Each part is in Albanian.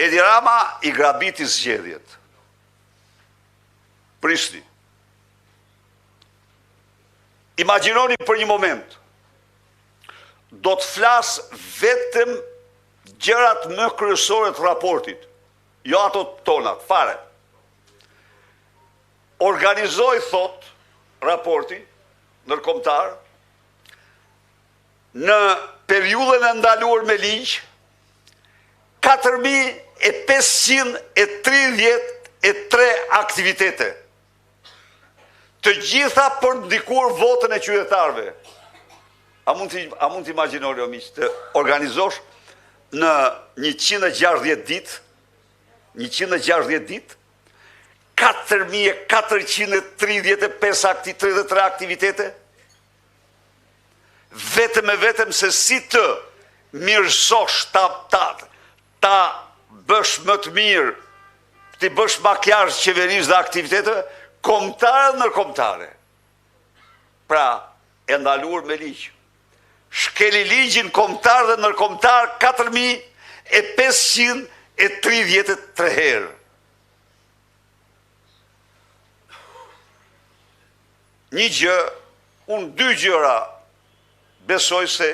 Edi Rama i grabiti zgjedhjet. Prishti. Imagjinoni për një moment, do të flas vetëm gjërat më kryesore të raportit, jo ato tonat, fare. Organizoi, thot raporti ndërkombëtar, në periudhën e ndaluar me ligj, 4.533 aktivitete, të gjitha për ndikuar votën e qytetarëve. A mund të imagjinoni, o miq, të organizosh në 160 ditë, 4.435 aktivitete, vetëm se si të mirësosh, ta bësh më të mirë, të bësh makjazh qeverisë dhe aktiviteteve, kombëtare dhe ndërkombëtare. Pra, e ndaluar me ligj. Shkeli ligjin kombëtar dhe ndërkombëtar 4.533 herë. Një gjë, unë 2 gjëra besoj se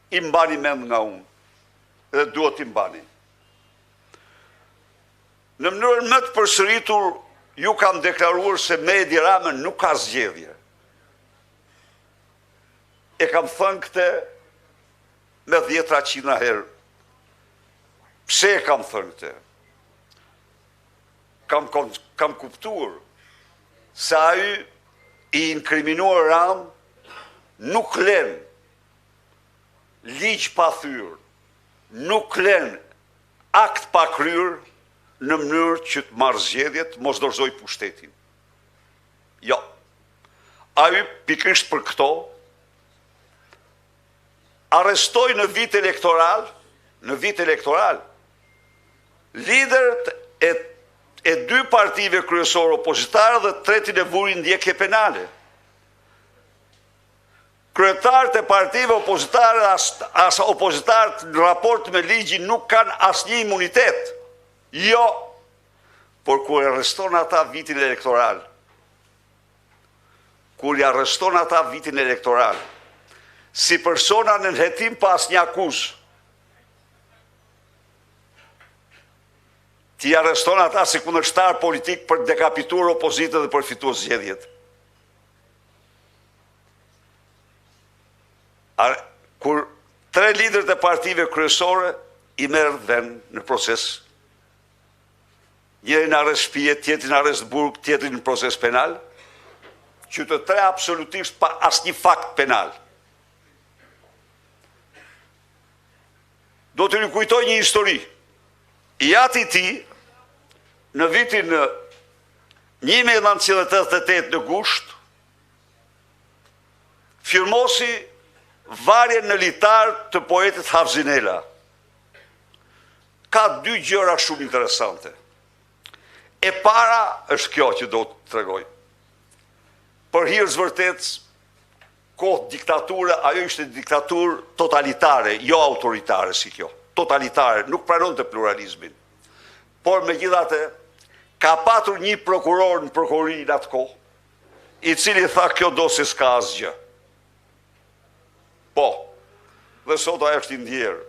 i mbani mend nga unë, dhe duhet i mbani. Në mënyrën më të përsëritur, ju kam deklaruar se me Edi Ramën nuk ka zgjedhje. E kam thënë këte me 10-100 herë. Pse e kam thënë këte? Kam kuptuar se ai i inkriminuar Ram nuk len ligj pa thyrë, nuk len akt pa kryer në mënyrë që të marrë zgjedhjet, mos dorëzoj pushtetin. Jo. Ai pikërisht për këto arrestoi në vit elektoral, liderët e 2 partive kryesore opozitare dhe 3 e vuri ndjekje penale. Kryetarët e partive opozitare as opozitarët në raport me ligjin nuk kanë asnjë imunitet. Jo, por kur i arreston ata vitin elektoral, si persona në nënhetim pas një akuzë, ti arreston ata si kundërshtar politik për dekapituar opozitën dhe për fituar zgjedhjet. Kur 3 liderët e partive kryesore i merr vend në proces, njëri në arrest shtëpie, tjetri në arrest burg, tjetri në proces penal, që të 3 absolutisht pa asnjë fakt penal. Do të rikujtoj një histori. I ati ti, në vitin 1988 në gusht, firmosi varjen në litar të poetit Havzinela. Ka 2 gjëra shumë interesante. E para është kjo që do të tregoj. Për hir vërtet, kohë diktature, ajo ishte diktaturë totalitare, jo autoritare si kjo. Totalitare, nuk pranon të pluralizmin. Por megjithatë, ka patur një prokuror në prokurori në atë kohë, i cili tha kjo dosje s'ka asgjë. Po, dhe sot ajo është i ndjerë.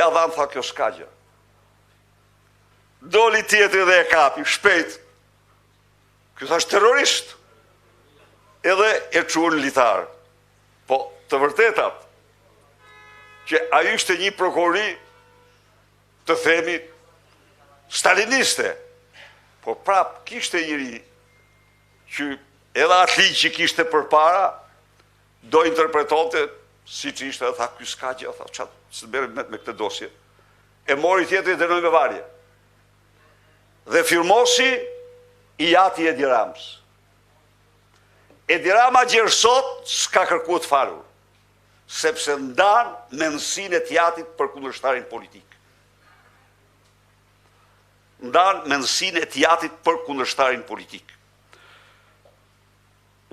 Ja dhanë tha kjo s'ka gjë. Doli tjetri dhe e kapi, shpejt. Kjo thash terrorist. Edhe e çuan litar. Po, të vërtetat, që ajo ishte një prokurori, të themi, staliniste. Po prap, kishte njëri që edhe atë ligj që kishte përpara, do interpretonte si që ishte, dhe tha, ky s'ka gjë, tha, qatë, së merret me këtë dosje. E mori tjetri dhe dënoi me varje. Dhe firmosi i ati Edi Ramës. Edi Rama gjersot s'ka kërkuar të falur, sepse ndan mendësinë e tjatit për kundërshtarin politik.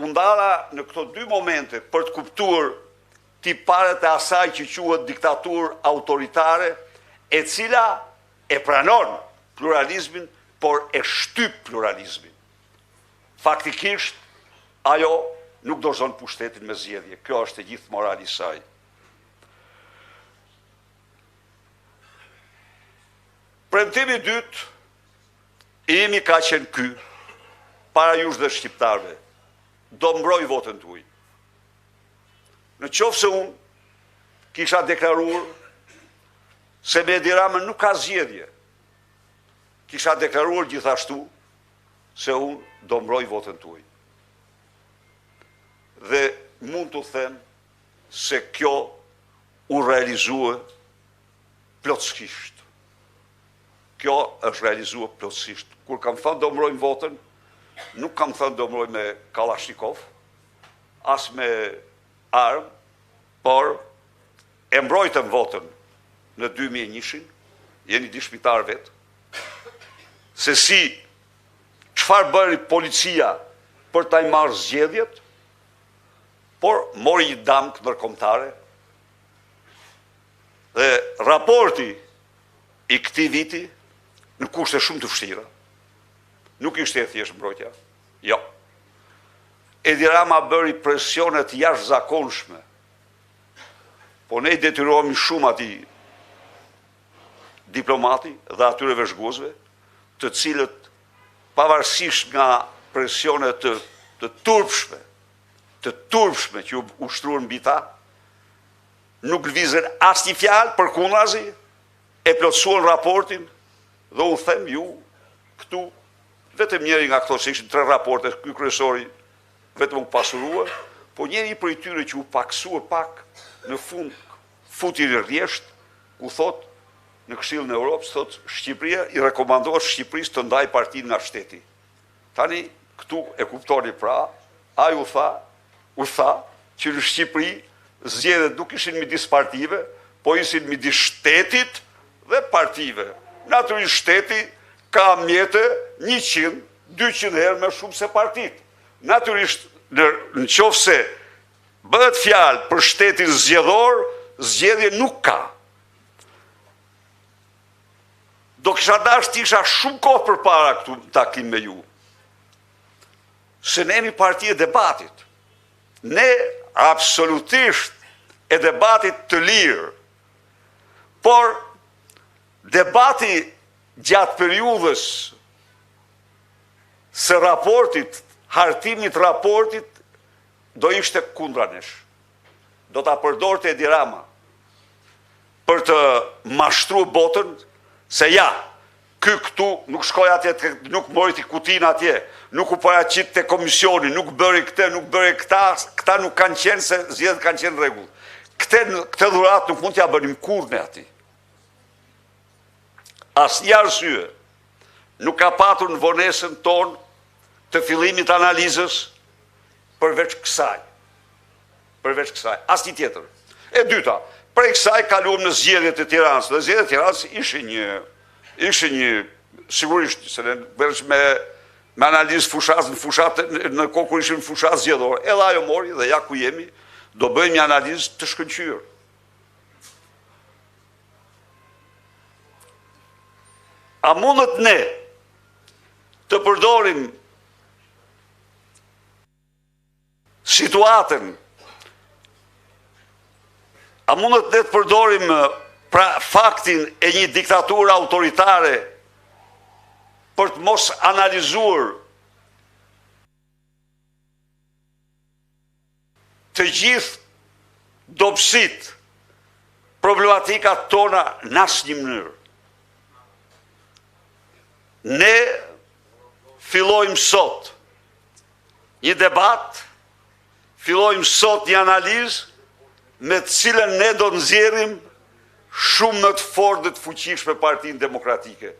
Undala në këto 2 momente për të kuptuar tiparet e asaj që quhet diktaturë autoritare e cila e pranon pluralizmin, por e shtyp pluralizmin. Faktikisht, ajo nuk dorëzon pushtetin me zgjedhje. Kjo është e gjithë morali i saj. Premtimi i dytë imi ka qenë ky, para jush dhe shqiptarve, do mbroj votën tuaj. Në qoftë se unë kisha deklaruar se me Edi Ramën nuk ka zgjedhje, kisha deklaruar gjithashtu se unë do mbroj votën tuaj. Dhe mund të them se kjo u realizua plotësisht. Kjo është realizua plotësisht. Kur kam thënë do mbrojmë votën, nuk kam thënë do mbrojmë me Kalashnikov, as me armë, por e mbrojtëm votën në 2001, jeni dishmitar vetë, se si çfarë bëri policia për ta marrë zgjedhjet, por mori një damkë ndërkombëtare dhe raporti i këtij viti në kushte shumë të vështira. Nuk ishte e thjesht mbrojtja. Jo. Edi Rama bëri presione të jashtëzakonshme. Po ne i detyrohemi shumë atij diplomati dhe atyre veshguesve, të cilët pavarësisht nga presione të turpshme që u ushtruan mbi ta, nuk lëvizën asnjë fjalë, përkundrazi e plotësuan raportin dhe u them ju këtu vetëm njëri nga këto se ishin 3 raporte, ky kryesori vetëm u pasurua, po njëri prej tyre që u paksua pak në fund futi rrjesht, ku thot në Këshillin e Europës, thot Shqipëria i rekomandohet Shqipërisë të ndaj partinë nga shteti. Tani këtu e kuptoni pra, ai u tha që në Shqipëri zgjedhjet nuk ishin midis partive, po ishin midis shtetit dhe partive. Natyrisht shteti ka mjete 100-200 herë më shumë se partit. Natyrisht në qoftë se bëhet fjalë për shtetin zgjedhor, zgjedhje nuk ka. Do kisha dashur të isha shumë kohë përpara këtu në takim me ju. Se ne jemi parti e debatit. Ne absolutisht e debatit të lirë. Por debati gjatë periudhës së raportit, hartimit raportit, do ishte kundra nesh. Do ta përdorte Edi Rama për të mashtruar botën, se ja, ky këtu nuk shkoi atje, nuk mori ti kutin atje, nuk u paraqit te komisioni, nuk bëri këtë, nuk bëri këta nuk kanë qenë se zgjedhjet kanë qenë rregull. Këtë dhuratë nuk mund t'ja bënim kurrë ne atij. Asnjë arsye nuk ka patur në vonesën tonë të fillimit analizës përveç kësaj. Asnjë tjetër. E dyta, prej kësaj kaluam në zgjedhjet e Tiranës. Dhe zgjedhjet e Tiranës ishin një sigurisht se ne bësh me analizë fushat në kohë kur ishin fushat zgjedhore. Edhe ajo mori dhe ja ku jemi, do bëjmë një analizë të shkëlqyer. A mundet ne të përdorim situatën, a mundet ne të përdorim faktin e një diktature autoritare për të mos analizuar të gjithë dobësit, problematikat tona në asnjë mënyrë. Ne fillojmë sot një debat, fillojmë sot një analizë me të cilën ne do nxjerrim shumë më të fortë dhe të fuqishme Partinë Demokratike.